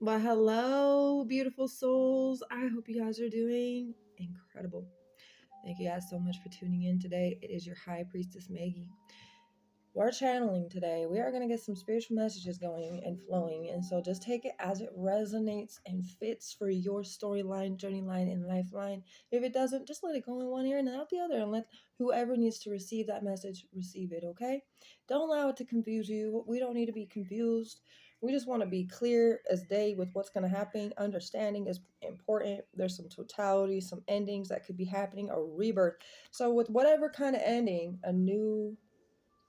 Well, hello, beautiful souls. I hope you guys are doing incredible. Thank you guys so much for tuning in today. It is your High Priestess Maggie. We're channeling today. We are going to get some spiritual messages going and flowing. And so just take it as it resonates and fits for your storyline, journey line, and lifeline. If it doesn't, just let it go in one ear and out the other and let whoever needs to receive that message receive it, okay? Don't allow it to confuse you. We don't need to be confused. We just want to be clear as day with what's going to happen. Understanding is important. There's some totality, some endings that could be happening, a rebirth. So with whatever kind of ending, a new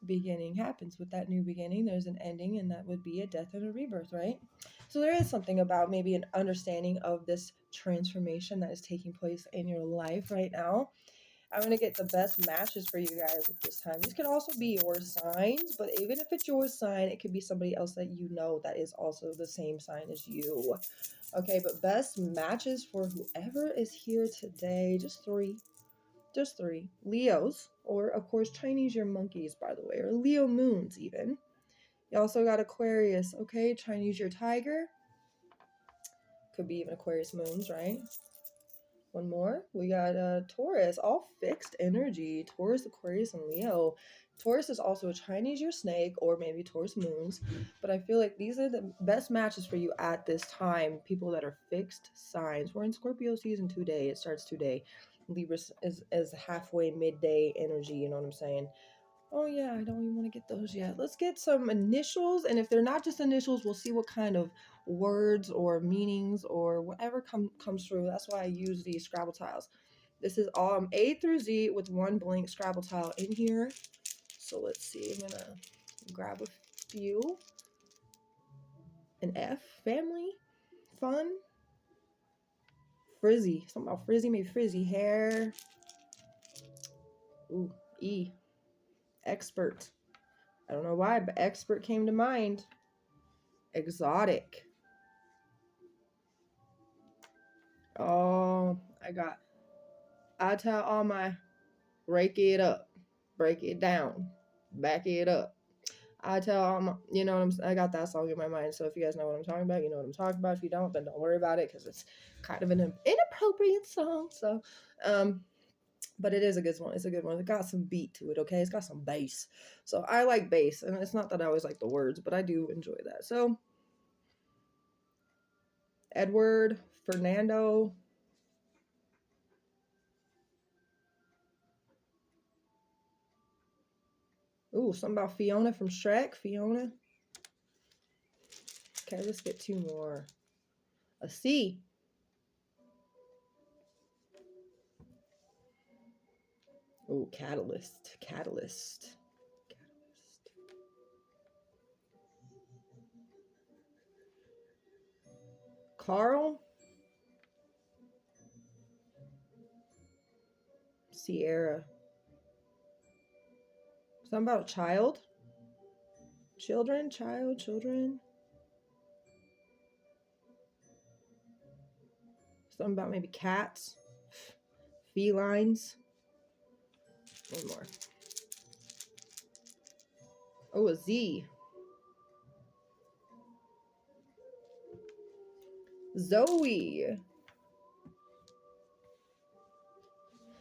beginning happens. With that new beginning, there's an ending, and that would be a death and a rebirth, right? So there is something about maybe an understanding of this transformation that is taking place in your life right now. I'm going to get the best matches for you guys at this time. These could also be your signs, but even if it's your sign, it could be somebody else that you know that is also the same sign as you. Okay, but best matches for whoever is here today, just three. Leos, or of course Chinese your monkeys, by the way, or Leo moons even. You also got Aquarius, okay? Chinese your tiger. Could be even Aquarius moons, right? One more. We got Taurus, all fixed energy. Taurus, Aquarius, and Leo. Taurus is also a Chinese your snake, or maybe Taurus moons. But I feel like these are the best matches for you at this time. People that are fixed signs. We're in Scorpio season today. It starts today. Libra is halfway midday energy. You know what I'm saying? Oh yeah, I don't even want to get those yet. Let's get some initials, and if they're not just initials, we'll see what kind of words or meanings or whatever comes through. That's why I use these Scrabble tiles. This is all A through Z with one blank Scrabble tile in here. So let's see. I'm gonna grab a few. An F, family, fun, frizzy. Something about frizzy, maybe frizzy hair. Ooh, E, expert. I don't know why, but expert came to mind. Exotic. Oh, I tell all my break it up, break it down, back it up. I tell all my, you know what I got that song in my mind. So if you guys know what I'm talking about, you know what I'm talking about. If you don't, then don't worry about it because it's kind of an inappropriate song. So, but it is a good one. It's a good one. It got some beat to it, okay? It's got some bass. So I like bass, and it's not that I always like the words, but I do enjoy that. So Edward, Fernando. Ooh, something about Fiona from Shrek. Fiona. Okay, let's get two more. A C. Oh, catalyst. Carl. Sierra. Something about child. Children. Children. Something about maybe cats. Felines. One more. Oh, a Z. Zoe.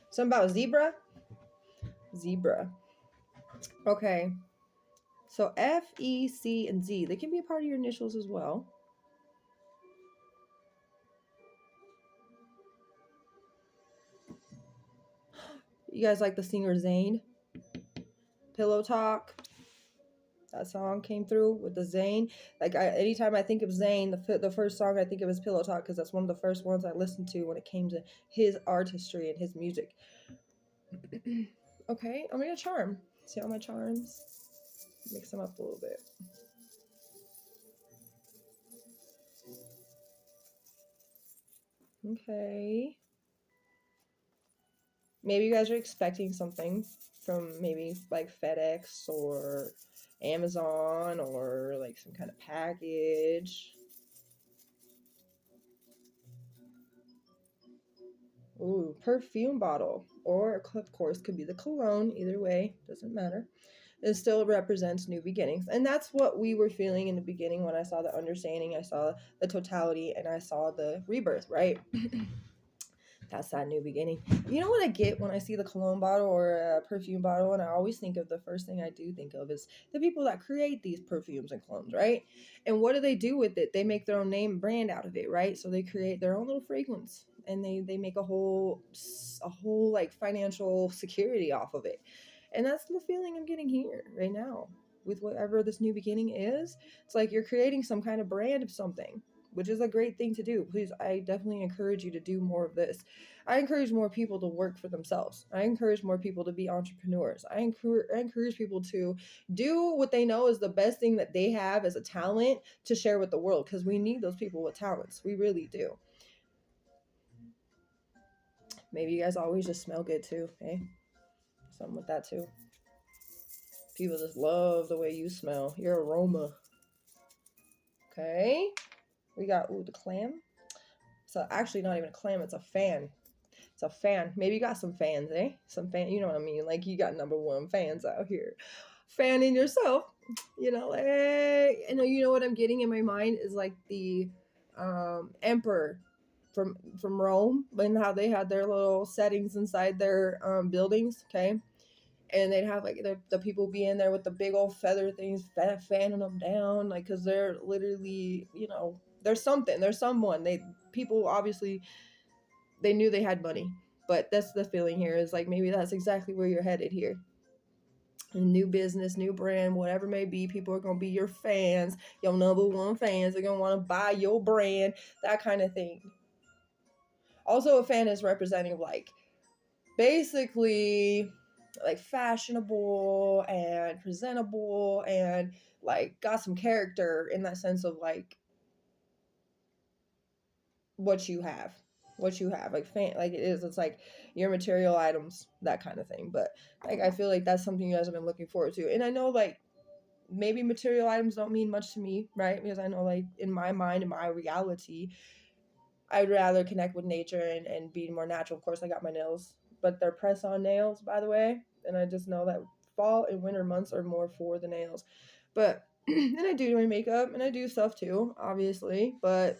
Something about zebra. Zebra. Okay. So F, E, C, and Z. They can be a part of your initials as well. You guys like the singer Zayn? Pillow Talk. That song came through with the Zayn. Like anytime I think of Zayn, the first song I think of is Pillow Talk because that's one of the first ones I listened to when it came to his artistry and his music. Okay, I'm gonna charm. See all my charms? Mix them up a little bit. Okay. Maybe you guys are expecting something from maybe like FedEx or Amazon or like some kind of package. Ooh, perfume bottle. Or, of course, could be the cologne. Either way, doesn't matter. it still represents new beginnings. And that's what we were feeling in the beginning when I saw the understanding, I saw the totality, and I saw the rebirth, right? That's that new beginning. You know what I get when I see the cologne bottle or a perfume bottle, and I always think of, the first thing I do think of is the people that create these perfumes and colognes, right? And what do they do with it? They make their own name brand out of it, right? So they create their own little fragrance, and they make a whole like financial security off of it. And that's the feeling I'm getting here right now with whatever this new beginning is. It's like you're creating some kind of brand of something, which is a great thing to do. Please, I definitely encourage you to do more of this. I encourage more people to work for themselves. I encourage more people to be entrepreneurs. I encourage people to do what they know is the best thing that they have as a talent to share with the world, because we need those people with talents. We really do. Maybe you guys always just smell good too, eh? Something with that too. People just love the way you smell, your aroma. Okay. We got, the clam. So actually not even a clam, it's a fan. It's a fan. Maybe you got some fans, eh? Some fan, you know what I mean? Like you got number one fans out here. Fanning yourself. You know, hey, and you know what I'm getting in my mind is like the emperor from Rome, and how they had their little settings inside their buildings, okay? And they'd have like the people be in there with the big old feather things fanning them down, like, because they're literally, there's someone, people obviously, they knew they had money. But that's the feeling here, is like maybe that's exactly where you're headed here. A new business, new brand, whatever it may be, people are going to be your fans, your number one fans. They're going to want to buy your brand, that kind of thing. Also, a fan is representing like basically like fashionable and presentable and like got some character, in that sense of like what you have like like it is, it's like your material items, that kind of thing. But like I feel like that's something you guys have been looking forward to. And I know like maybe material items don't mean much to me, right? Because I know like in my mind, in my reality, I'd rather connect with nature and be more natural. Of course, I got my nails, but they're press on nails, by the way. And I just know that fall and winter months are more for the nails. But and I do my makeup and I do stuff too, obviously. But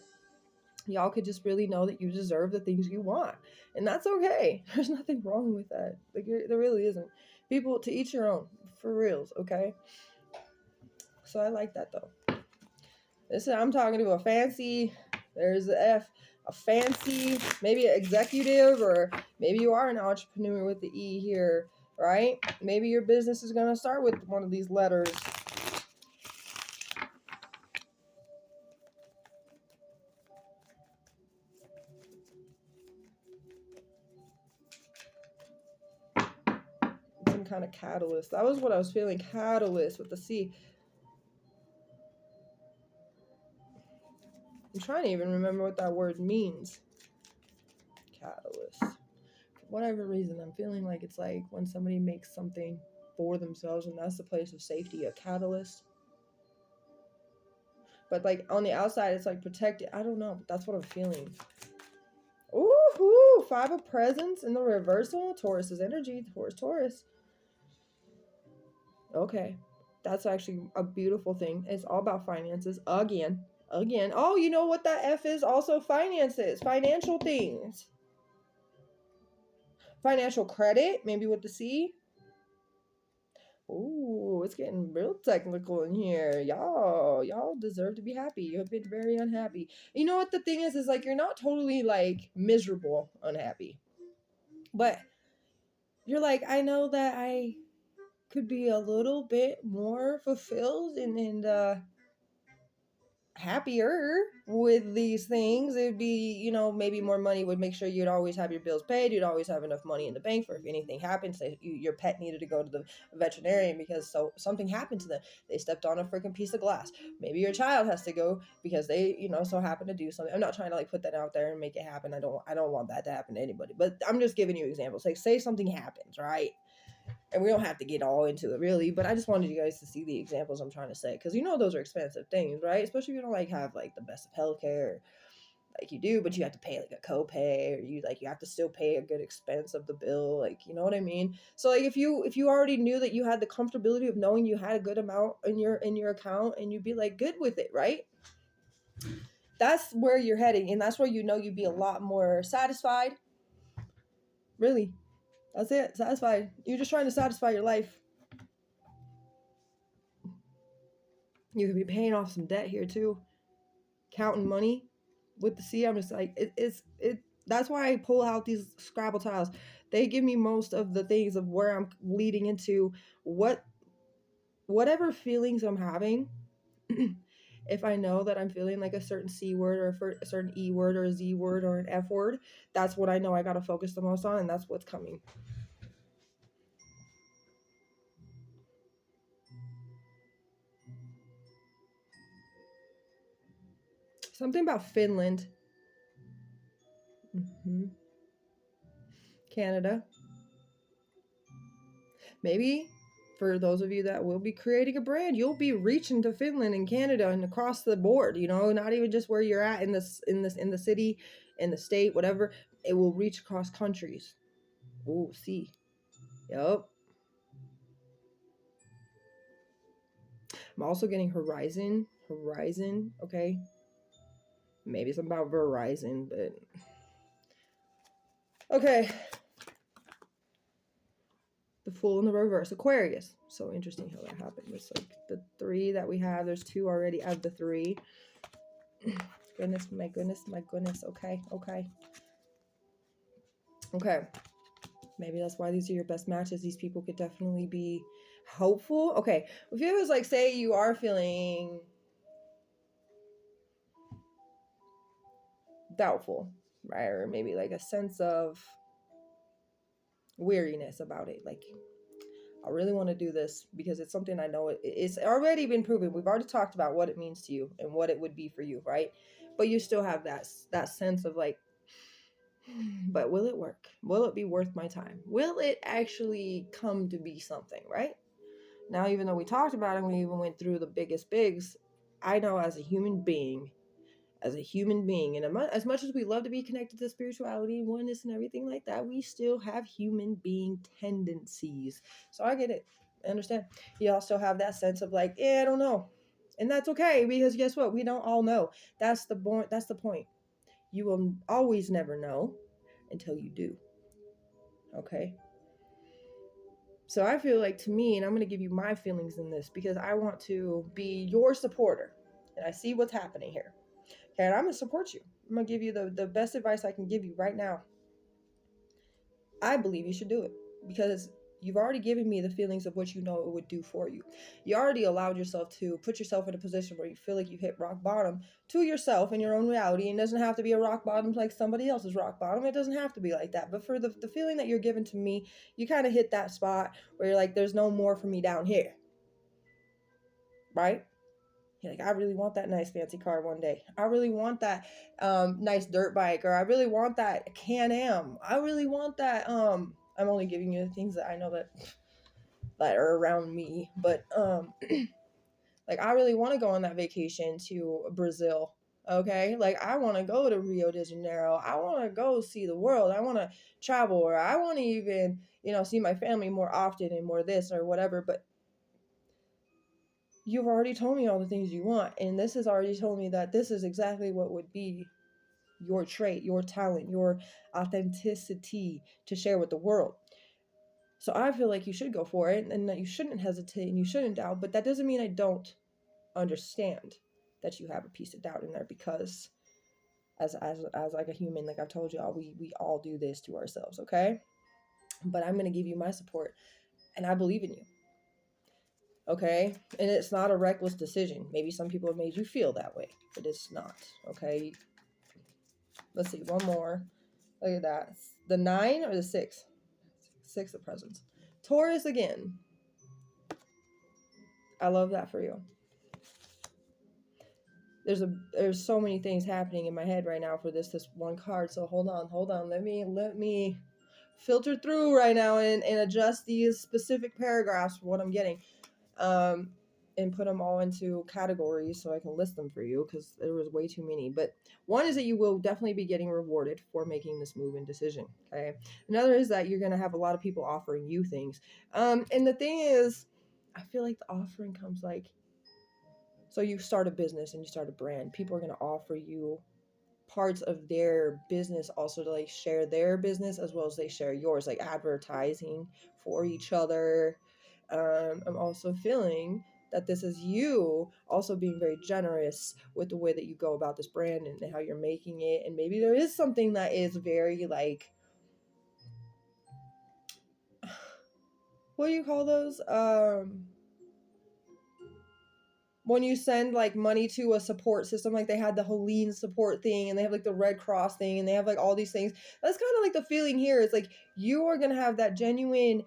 y'all could just really know that you deserve the things you want, and that's okay. There's nothing wrong with that. Like there really isn't. People, to each your own, for reals, okay? So I like that though. Listen, I'm talking to a fancy, there's a fancy, maybe an executive, or maybe you are an entrepreneur with the E here, right? Maybe your business is gonna start with one of these letters. Some kind of catalyst. That was what I was feeling. Catalyst with the C. I'm trying to even remember what that word means. Catalyst. For whatever reason, I'm feeling like it's like when somebody makes something for themselves, and that's the place of safety, a catalyst. But like on the outside, it's like protected. I don't know, but that's what I'm feeling. Ooh, 5 of presents in the reversal. Taurus's energy. Taurus. Okay. That's actually a beautiful thing. It's all about finances. Again. Oh, you know what that F is? Also finances. Financial things. Financial credit. Maybe with the C. Ooh, it's getting real technical in here. Y'all deserve to be happy. You have been very unhappy. You know what the thing is like you're not totally like miserable unhappy. But you're like, I know that I could be a little bit more fulfilled and happier with these things. It'd be, maybe more money would make sure you'd always have your bills paid. You'd always have enough money in the bank for if anything happens. Say your pet needed to go to the veterinarian because something happened to them. They stepped on a freaking piece of glass. Maybe your child has to go because they, so happen to do something. I'm not trying to like put that out there and make it happen. I don't want that to happen to anybody. But I'm just giving you examples. Like say something happens, right? And we don't have to get all into it really, but I just wanted you guys to see the examples I'm trying to say, because those are expensive things, right? Especially if you don't like have like the best of healthcare, Like, you do, but you have to pay like a copay, or you have to still pay a good expense of the bill, like, you know what I mean? So like, if you already knew that you had the comfortability of knowing you had a good amount in your account, and you'd be like good with it, right? That's where you're heading, and that's where you'd be a lot more satisfied. Really, that's it. Satisfied. You're just trying to satisfy your life. You could be paying off some debt here too, counting money with the sea. I'm just like, that's why I pull out these Scrabble tiles. They give me most of the things of where I'm leading into whatever feelings I'm having. If I know that I'm feeling like a certain C word, or a certain E word, or a Z word, or an F word, that's what I know I got to focus the most on, and that's what's coming. Something about Finland. Canada. Maybe for those of you that will be creating a brand, you'll be reaching to Finland and Canada and across the board, not even just where you're at in the city, in the state, whatever. It will reach across countries. Oh, see. Yep. I'm also getting Horizon. Okay. Maybe it's about Verizon, but okay. The Fool in the reverse, Aquarius. So interesting how that happened. It's like the 3 that we have. There's 2 already out of the 3. Goodness, my goodness, my goodness. Okay. Maybe that's why these are your best matches. These people could definitely be hopeful. Okay. If it was like, say you are feeling doubtful, right? Or maybe like a sense of weariness about it. Like, I really want to do this because it's something I know it's already been proven. We've already talked about what it means to you and what it would be for you, right? But you still have that sense of like, but will it work? Will it be worth my time? Will it actually come to be something, right? Now, even though we talked about it, we even went through the biggest bigs, I know as a human being, and as much as we love to be connected to spirituality, oneness, and everything like that, we still have human being tendencies. So I get it. I understand. You also have that sense of like, I don't know. And that's okay, because guess what? We don't all know. That's the point. You will always never know until you do. Okay? So I feel like, to me, and I'm going to give you my feelings in this because I want to be your supporter. And I see what's happening here. Okay, and I'm going to support you. I'm going to give you the best advice I can give you right now. I believe you should do it because you've already given me the feelings of what you know it would do for you. You already allowed yourself to put yourself in a position where you feel like you hit rock bottom to yourself in your own reality. And it doesn't have to be a rock bottom like somebody else's rock bottom. It doesn't have to be like that. But for the feeling that you're giving to me, you kind of hit that spot where you're like, there's no more for me down here. Right? You're like, I really want that nice fancy car one day. I really want that nice dirt bike, or I really want that Can-Am. I really want that. I'm only giving you the things that I know that are around me. But like, I really want to go on that vacation to Brazil. Okay, like, I want to go to Rio de Janeiro. I want to go see the world. I want to travel, or I want to even see my family more often and more this or whatever. But you've already told me all the things you want, and this has already told me that this is exactly what would be your trait, your talent, your authenticity to share with the world. So I feel like you should go for it, and that you shouldn't hesitate and you shouldn't doubt. But that doesn't mean I don't understand that you have a piece of doubt in there, because as like a human, like I've told you all, we all do this to ourselves, okay? But I'm going to give you my support, and I believe in you. Okay? And it's not a reckless decision. Maybe some people have made you feel that way, but it's not. Okay? Let's see, one more. Look at that. The 9 or the 6? 6 of presents. Taurus again. I love that for you. There's so many things happening in my head right now for this one card. So hold on. Let me filter through right now and adjust these specific paragraphs for what I'm getting. and put them all into categories so I can list them for you because there was way too many. But one is that you will definitely be getting rewarded for making this move and decision. Okay. Another is that you're going to have a lot of people offering you things. And the thing is, I feel like the offering comes like, so you start a business and you start a brand. People are going to offer you parts of their business also to like share their business as well as they share yours, like advertising for each other. I'm also feeling that this is you also being very generous with the way that you go about this brand and how you're making it. And maybe there is something that is very like, what do you call those? When you send like money to a support system, like they had the Helene support thing and they have like the Red Cross thing and they have like all these things. That's kind of like the feeling here. It's like you are going to have that genuine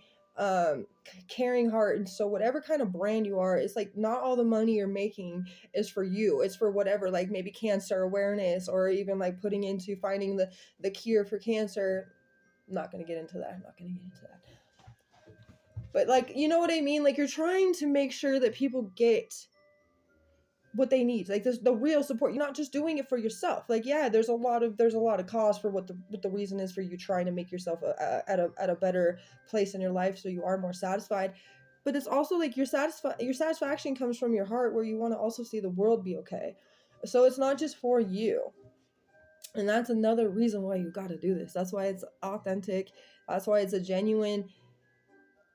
caring heart. And so whatever kind of brand you are, it's like not all the money you're making is for you. It's for whatever, like maybe cancer awareness or even like putting into finding the cure for cancer. I'm not going to get into that. But like, you know what I mean? Like you're trying to make sure that people get what they need, like this, the real support. You're not just doing it for yourself. Like, yeah, there's a lot of cause for what the reason is for you trying to make yourself at a better place in your life so you are more satisfied. But it's also like your satisfaction comes from your heart, where you want to also see the world be okay. So it's not just for you. And that's another reason why you got to do this. That's why it's authentic. That's why it's a genuine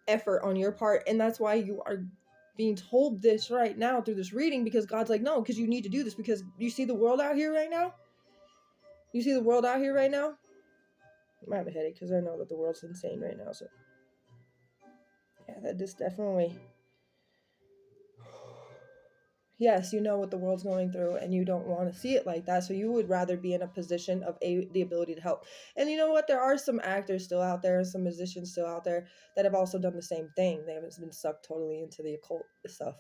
effort on your part. And that's why you are being told this right now through this reading, because God's like, no, because you need to do this, because you see the world out here right now. I might have a headache because I know that the world's insane right now. So yeah, that just definitely, yes, you know what the world's going through and you don't want to see it like that. So you would rather be in a position of the ability to help. And you know what? There are some actors still out there, some musicians still out there that have also done the same thing. They haven't been sucked totally into the occult stuff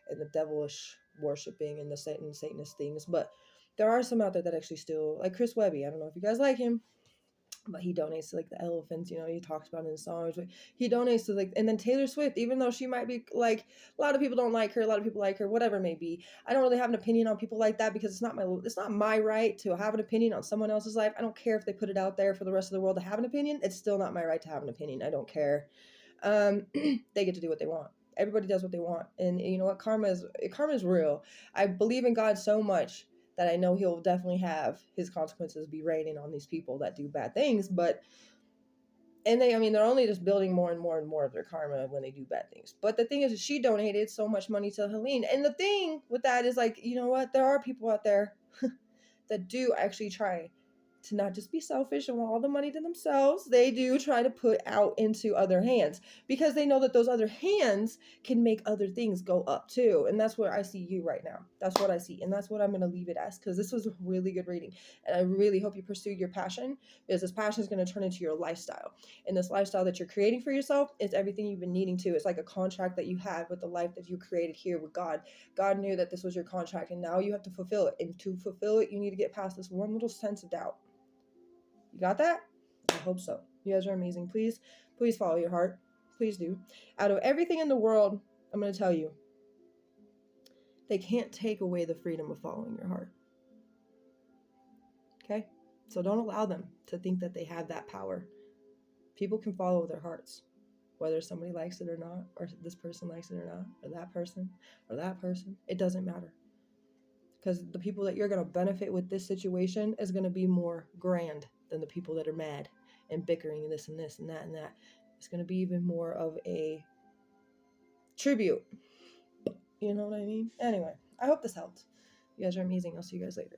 and the devilish worshiping and the Satanist things. But there are some out there that actually still, like Chris Webby. I don't know if you guys like him, but he donates to like the elephants, you know, he talks about it in songs, but he donates to like, and then Taylor Swift, even though she might be like, a lot of people don't like her, a lot of people like her, whatever it may be. I don't really have an opinion on people like that because it's not my right to have an opinion on someone else's life. I don't care if they put it out there for the rest of the world to have an opinion. It's still not my right to have an opinion. I don't care. They get to do what they want. Everybody does what they want. And you know what? Karma is real. I believe in God so much that I know he'll definitely have his consequences be raining on these people that do bad things. But, and they're only just building more and more and more of their karma when they do bad things. But the thing is, she donated so much money to Helene. And the thing with that is like, you know what? There are people out there that do actually try to not just be selfish and want all the money to themselves. They do try to put out into other hands because they know that those other hands can make other things go up too. And that's where I see you right now. That's what I see. And that's what I'm going to leave it as, because this was a really good reading. And I really hope you pursue your passion, because this passion is going to turn into your lifestyle. And this lifestyle that you're creating for yourself is everything you've been needing to. It's like a contract that you had with the life that you created here with God. God knew that this was your contract, and now you have to fulfill it. And to fulfill it, you need to get past this one little sense of doubt. You got that? I hope so. You guys are amazing. Please follow your heart. Please do. Out of everything in the world, I'm going to tell you, they can't take away the freedom of following your heart. Okay? So don't allow them to think that they have that power. People can follow their hearts, whether somebody likes it or not, or this person likes it or not, or that person, it doesn't matter. Because the people that you're going to benefit with this situation is going to be more grand than the people that are mad and bickering and this and this and that and that. It's going to be even more of a tribute. You know what I mean? Anyway, I hope this helped. You guys are amazing. I'll see you guys later.